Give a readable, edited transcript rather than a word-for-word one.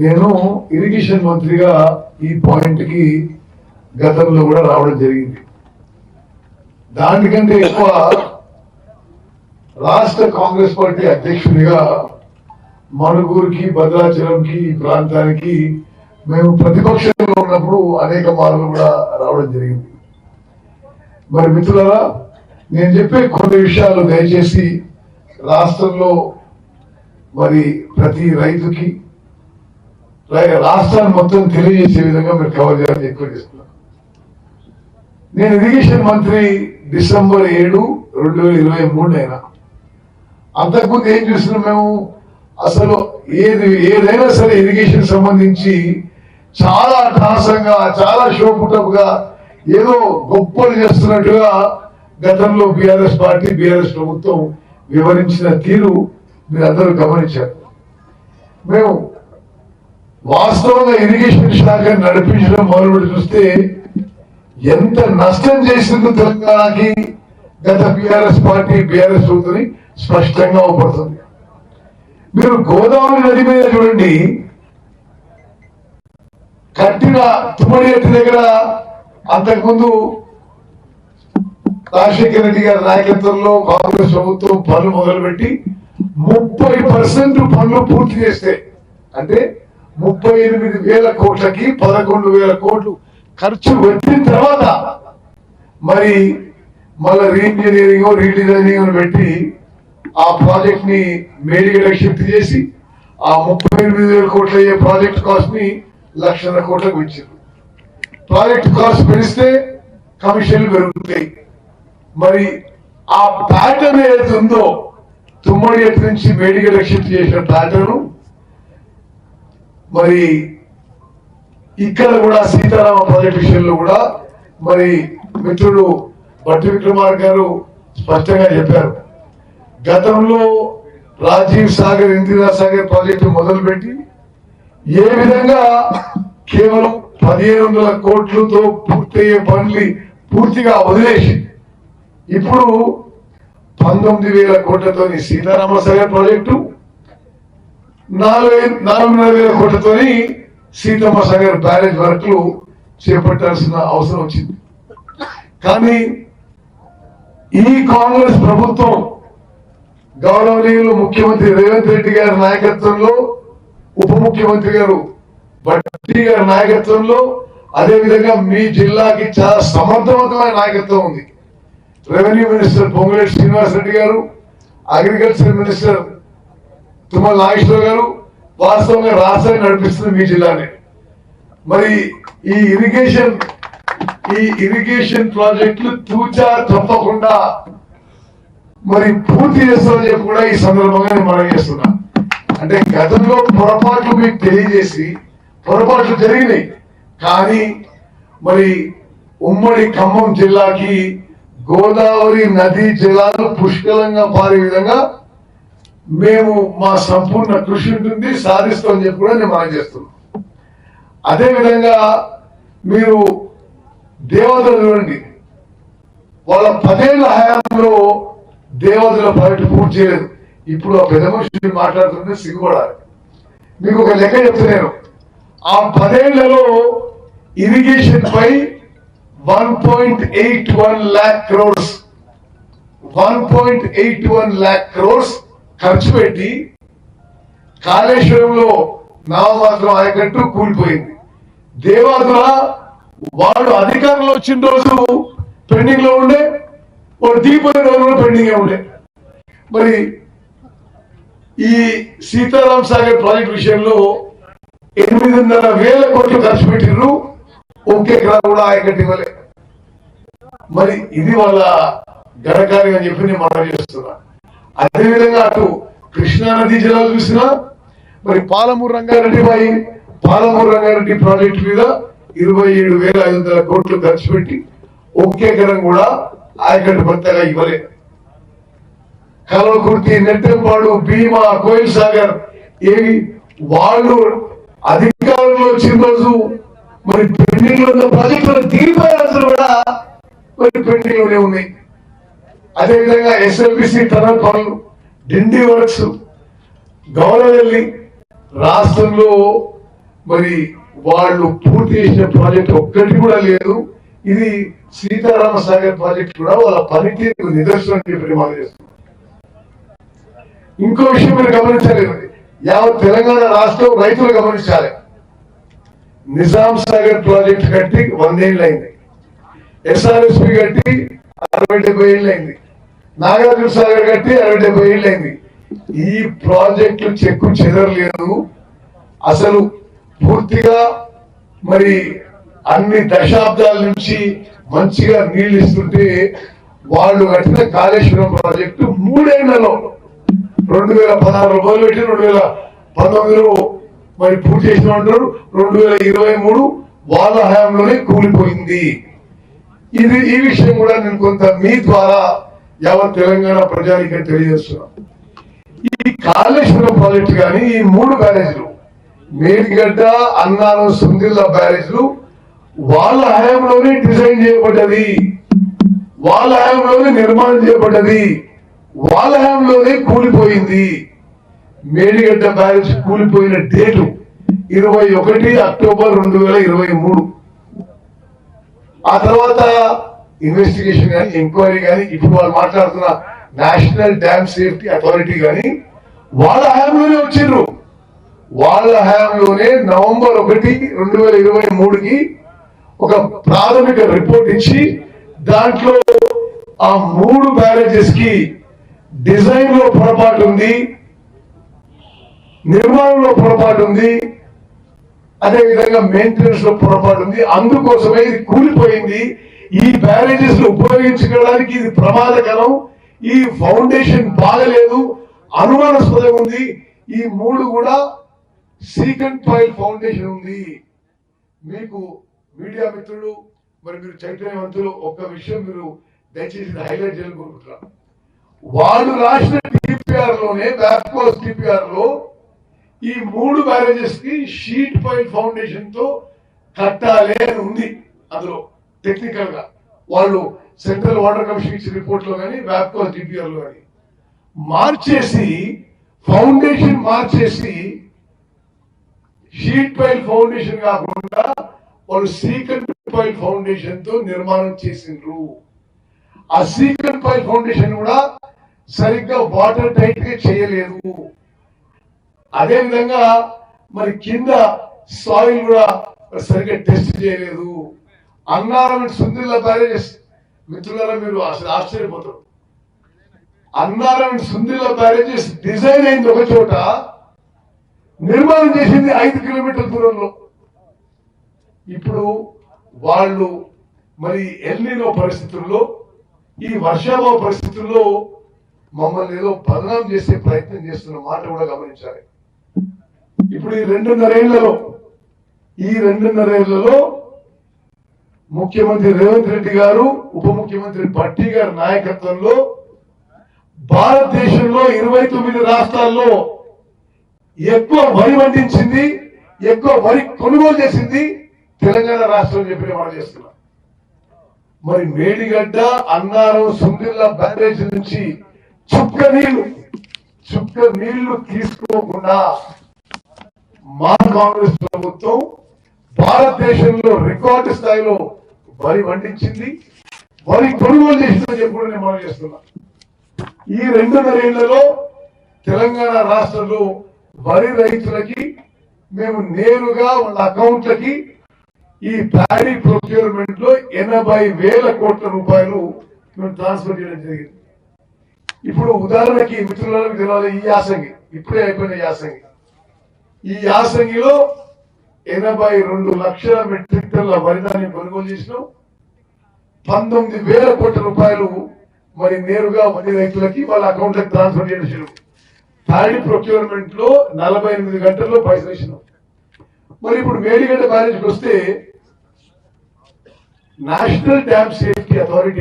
నేను ఇరిగేషన్ మంత్రిగా ఈ పాయింట్ కి గతంలో కూడా రావడం జరిగింది. దానికంటే ఎక్కువ రాష్ట్ర కాంగ్రెస్ పార్టీ అధ్యక్షుడిగా మణుగూరుకి, భద్రాచలంకి, ఈ ప్రాంతానికి మేము ప్రతిపక్షంలో ఉన్నప్పుడు అనేక మార్లు కూడా రావడం జరిగింది. మరి మిత్రులారా, నేను చెప్పే కొన్ని విషయాలు దయచేసి రాష్ట్రంలో మరి ప్రతి రైతుకి రాష్ట్రాన్ని మొత్తం తెలియజేసే విధంగా మీరు కవర్ చేయాలని ఎక్కువ చేస్తున్నాను. నేను ఇరిగేషన్ మంత్రి డిసెంబర్ 7, 2023 అయినా. అంతకుముందు ఏం చూస్తున్నాం మేము, అసలు ఏదైనా సరే ఇరిగేషన్ సంబంధించి చాలా అట్టహాసంగా, చాలా షోపుటప్గా ఏదో గొప్పలు చేస్తున్నట్టుగా గతంలో బీఆర్ఎస్ పార్టీ, బీఆర్ఎస్ ప్రభుత్వం వివరించిన తీరు మీరందరూ గమనించారు. మేము వాస్తవంగా ఇరిగేషన్ శాఖ నడిపించడం మొదలుపెట్టి చూస్తే ఎంత నష్టం చేసిందో తెలంగాణకి గత బీఆర్ఎస్ పార్టీ, బీఆర్ఎస్ ప్రభుత్వం స్పష్టంగా అవపడుతుంది. మీరు గోదావరి నది మీద చూడండి, కట్టిన తుమ్మడి ఎత్తి దగ్గర అంతకుముందు రాజశేఖర రెడ్డి గారి నాయకత్వంలో కాంగ్రెస్ ప్రభుత్వం పనులు మొదలుపెట్టి 30% పనులు పూర్తి చేస్తే, అంటే 38,000 కోట్లకి 11,000 కోట్లు ఖర్చు పెట్టిన తర్వాత మరి మళ్ళీ రీఇంజనీరింగ్, రీడిజైనింగ్ పెట్టి ఆ ప్రాజెక్ట్ ని మేడిగడకి షిఫ్ట్ చేసి ఆ 38,000 కోట్ల అయ్యే ప్రాజెక్ట్ కాస్ట్ ని 1,00,000 కోట్లకు పెంచారు. ప్రాజెక్ట్ కాస్ట్ పెంచితే కమిషన్లు పెరుగుతాయి. మరి ఆ ప్యాటర్న్ ఏదైతే ఉందో, తుమ్మడి ఎత్తు నుంచి మేడిగడకి షిఫ్ట్ చేసిన ప్యాటర్న్ మరి ఇక్కడ కూడా సీతారామ ప్రాజెక్ట్ విషయంలో కూడా మరి మిత్రుడు భట్టి విక్రమార్క గారు స్పష్టంగా చెప్పారు. గతంలో రాజీవ్ సాగర్, ఇందిరా సాగర్ ప్రాజెక్టు మొదలుపెట్టి ఏ విధంగా కేవలం 1,500 కోట్లతో పూర్తయ్యే పనులు పూర్తిగా వదిలేసి ఇప్పుడు 19,000 కోట్లతో సీతారామ సాగర్ ప్రాజెక్టు, 4,500 కోట్లతో సీతమ్మ సాగర్ బ్యారేజ్ వర్క్లు చేపట్టాల్సిన అవసరం వచ్చింది. కానీ ఈ కాంగ్రెస్ ప్రభుత్వం గౌరవనీయులు ముఖ్యమంత్రి రేవంత్ రెడ్డి గారి నాయకత్వంలో, ఉప ముఖ్యమంత్రి గారు భట్టి గారి నాయకత్వంలో, అదేవిధంగా మీ జిల్లాకి చాలా సమర్థవంతమైన నాయకత్వం ఉంది. రెవెన్యూ మినిస్టర్ పొంగులేటి శ్రీనివాసరెడ్డి గారు, అగ్రికల్చర్ మినిస్టర్ తుమ్మల నాగేశ్వర గారు వాస్తవంగా రాష్ట్రాన్ని నడిపిస్తుంది మీ జిల్లానే. మరి ఈ ఇరిగేషన్ ప్రాజెక్టులు తూచా తప్పకుండా మరి పూర్తి చేస్తామని చెప్పి కూడా ఈ సందర్భంగా నేను మనం చేస్తున్నా. అంటే గతంలో పొరపాట్లు మీకు తెలియజేసి పొరపాట్లు జరిగినాయి, కానీ మరి ఉమ్మడి ఖమ్మం జిల్లాకి గోదావరి నదీ జలాలు పుష్కలంగా పారే విధంగా మేము మా సంపూర్ణ కృషి ఉంటుంది, సాధిస్తామని చెప్పి కూడా నేను మనం చేస్తున్నాం. అదేవిధంగా మీరు దేవాదులు చూడండి, వాళ్ళ 10 ఏళ్ల హయాంలో దేవాదుల ప్రాజెక్టు పూర్తి చేయలేదు. ఇప్పుడు ఆ పెద్ద మనుషులు మాట్లాడుతుంటే సిగ్గుపడాలి. మీకు ఒక లెక్క చెప్తున్నాను. ఆ 10 ఏళ్లలో ఇరిగేషన్ పై 1.81 lakh crores 1.81 lakh crores ఖర్చు పెట్టి కాళేశ్వరంలో నామమాత్రం ఆయకట్టు కూలిపోయింది. దేవాదుల వాడు అధికారంలో వచ్చిన రోజు పెండింగ్ లో ఉండే, వాడు దిగిపోయిన రోజు కూడా పెండింగ్ ఉండే. మరి ఈ సీతారాం సాగర్ ప్రాజెక్ట్ విషయంలో 8,500 కోట్లు ఖర్చు పెట్టిర్రు, ఒకే ఎకరా కూడా ఆయకట్టు ఇవ్వలే. మరి ఇది వాళ్ళ ఘనకార్యం అని చెప్పి నేను మనం చేస్తున్నా. అదేవిధంగా అటు కృష్ణా నదీ జలాలు చూసినా మరి పాలమూరు రంగారెడ్డి ప్రాజెక్టు మీద 27,500 కోట్లు ఖర్చు పెట్టి ఒకే ఎకరం కూడా ఆయకట్టు కొత్తగా ఇవ్వలే. కల్వకుర్తి, నెట్టెంపాడు, భీమా, కోయిల్ సాగర్ ఏవి వాళ్ళు అధికారంలో వచ్చిన రోజు మరి పెండింగ్ లో ఉన్న ప్రాజెక్టులు తీరిపోయాల్సిన కూడా మరి పెండింగ్ లోనే ఉన్నాయి. అదేవిధంగా ఎస్ఎల్బిసి టనల్ పనులు, డిండి వర్క్స్, గౌరవెల్లి రాష్ట్రంలో మరి వాళ్ళు పూర్తి చేసిన ప్రాజెక్ట్ ఒక్కటి కూడా లేదు. ఇది సీతారామ సాగర్ ప్రాజెక్ట్ కూడా వాళ్ళ పనితీరు నిదర్శనం ప్రమాణం చేస్తుంది. ఇంకో విషయం మీరు గమనించాలి, యావత్ తెలంగాణ రాష్ట్రం రైతులు గమనించాలి. నిజాం సాగర్ ప్రాజెక్ట్ కట్టి 100 ఏళ్ళు అయింది, ఎస్ఆర్ఎస్పి కట్టి 60-70 ఏళ్ళు అయింది, నాగార్జున సాగర్ కట్టి 60-70 ఏళ్ళు అయింది. ఈ ప్రాజెక్టులు చెక్కు చెదరలేదు. అసలు పూర్తిగా మరి అన్ని దశాబ్దాల నుంచి మంచిగా నీళ్లు ఇస్తుంటే వాళ్ళు కట్టిన కాళేశ్వరం ప్రాజెక్టు 3 ఏళ్లలో 2016 మొదలుపెట్టి 2019 మరి పూర్తి చేసిన అంటారు. 2023 వాళ్ళ హయాంలోనే కూలిపోయింది. ఈ విషయం కూడా నేను కొంత మీ ద్వారా యావత్ తెలంగాణ ప్రజానికి తెలియజేస్తున్నా. ఈ కాళేశ్వరం ప్రాజెక్టు కానీ ఈ 3 బ్యారేజ్లు మేడిగడ్డ, అన్నారం, సుందిల్ల బ్యారేజ్లు వాళ్ళ హయాంలోనే డిజైన్ చేయబడ్డది, వాళ్ళ హయాంలోనే నిర్మాణం చేయబడ్డది, వాళ్ళ హయాంలోనే కూలిపోయింది. మేడిగడ్డ బ్యారేజ్ కూలిపోయిన డేటు 21 అక్టోబర్ 2023. ఆ తర్వాత ఇన్వెస్టిగేషన్ కానీ ఎంక్వైరీ కానీ ఇప్పుడు వాళ్ళు మాట్లాడుతున్న నేషనల్ డ్యామ్ సేఫ్టీ అథారిటీ కానీ వాళ్ళ హయాంలోనే వచ్చిండ్రు. వాళ్ళ హయాంలోనే నవంబర్ 1, 2023కి ఒక ప్రాథమిక రిపోర్ట్ ఇచ్చి దాంట్లో ఆ 3 బ్యారేజెస్ కి డిజైన్ లో పొరపాటు ఉంది, నిర్మాణంలో పొరపాటు ఉంది, అదే విధంగా మెయింటెనెన్స్ లో పొరపాటు ఉంది, అందుకోసమే ఇది కూలిపోయింది. ఈ బ్యారేజెస్ ఉపయోగించుకోవడానికి ఇది ప్రమాదకరం, ఈ ఫౌండేషన్ బాగలేదు, అనుమానాస్పదంగా ఉంది. ఈ 3 కూడా సీకండ్ పైల్ ఫౌండేషన్ ఉంది. మీకు మీడియా మిత్రులు మరి మీరు చైతన్యవంతులు ఒక్క విషయం మీరు దయచేసి హైలైట్ చేయాలనుకుంటున్నారు. వాళ్ళు రాసిన టీపీఆర్ లోనే బ్యాక్వాస్ టీపీఆర్ లో ఈ 3 బ్యారేజెస్ కి షీట్ పైల్ ఫౌండేషన్ తో కట్టాలి అని ఉంది. అందులో టెక్నికల్ గా వాళ్ళు సెంట్రల్ వాటర్ కమిషన్ ఇచ్చిన రిపోర్ట్ లో కానీ బ్యాక్వాస్ టీపీఆర్ లో కానీ మార్చేసి ఫౌండేషన్ మార్చేసి షీట్ పైల్ ఫౌండేషన్ కాకుండా వాళ్ళు సీకండ్ పైల్ ఫౌండేషన్ తో నిర్మాణం చేసిండ్రు. ఆ సీకండ్ పైల్ ఫౌండేషన్ కూడా సరిగ్గా వాటర్ టైట్ గా చేయలేదు. అదే విధంగా మరి కింద సాయిల్ కూడా సరిగ్గా టెస్ట్ చేయలేదు. అన్నారం సుందిల్ల బ్యారేజెస్ మిత్రులారా మీరు అసలు ఆశ్చర్యపోతారు. అన్నారం సుందిల్ల బ్యారేజెస్ డిజైన్ అయింది ఒక చోట, నిర్మాణం చేసింది 5 కిలోమీటర్ల దూరంలో. ఇప్పుడు వాళ్ళు మరి ఎల్నినో పరిస్థితుల్లో, ఈ వర్షాభావ పరిస్థితుల్లో మమ్మల్ని ఏదో బదనాం చేసే ప్రయత్నం చేస్తున్న మాట కూడా గమనించాలి. ఇప్పుడు ఈ 2.5 ఏళ్లలో ముఖ్యమంత్రి రేవంత్ రెడ్డి గారు, ఉప ముఖ్యమంత్రి భట్టి గారి నాయకత్వంలో భారతదేశంలో 29 రాష్ట్రాల్లో ఎక్కువ వరి పండించింది, ఎక్కువ వరి కొనుగోలు చేసింది తెలంగాణ రాష్ట్రం చెప్పి మనం చేస్తున్నాం. మరి మేడిగడ్డ, అన్నారం, సుందిల్ల బ్యారేజ్ నుంచి చుక్క నీళ్లు తీసుకోకుండా మా కాంగ్రెస్ ప్రభుత్వం భారతదేశంలో రికార్డు స్థాయిలో వరి పండించింది, వరి కొనుగోలు చేసిందని చెప్పి కూడా నేను మనం చేస్తున్నా. ఈ 2.5 ఏళ్లలో తెలంగాణ రాష్ట్రంలో వరి రైతులకి మేము నేరుగా వాళ్ళ అకౌంట్లకి ఈ ప్యాడీ ప్రొక్యూర్మెంట్ లో 80,000 కోట్ల రూపాయలు మేము ట్రాన్స్ఫర్ చేయడం జరిగింది. ఇప్పుడు ఉదాహరణకి మిత్రులకు తెలవాలి, ఈ యాసంగి ఇప్పుడే అయిపోయిన యాసంగి, ఈ యాసంగిలో 82 లక్షల మెట్రిక్ టన్ల వరిధాన్యం కొనుగోలు చేసినాం. 19,000 కోట్ల రూపాయలు మరి నేరుగా వరి రైతులకి వాళ్ళ అకౌంట్లకు ట్రాన్స్ఫర్ చేయడం. ప్యాడీ ప్రొక్యూర్మెంట్ లో 48 గంటల్లో పైసలు ఇచ్చినాం. మరి ఇప్పుడు మేడిగడ్డ బ్యారేజ్కి వస్తే నేషనల్ డ్యామ్ సేఫ్టీ అథారిటీ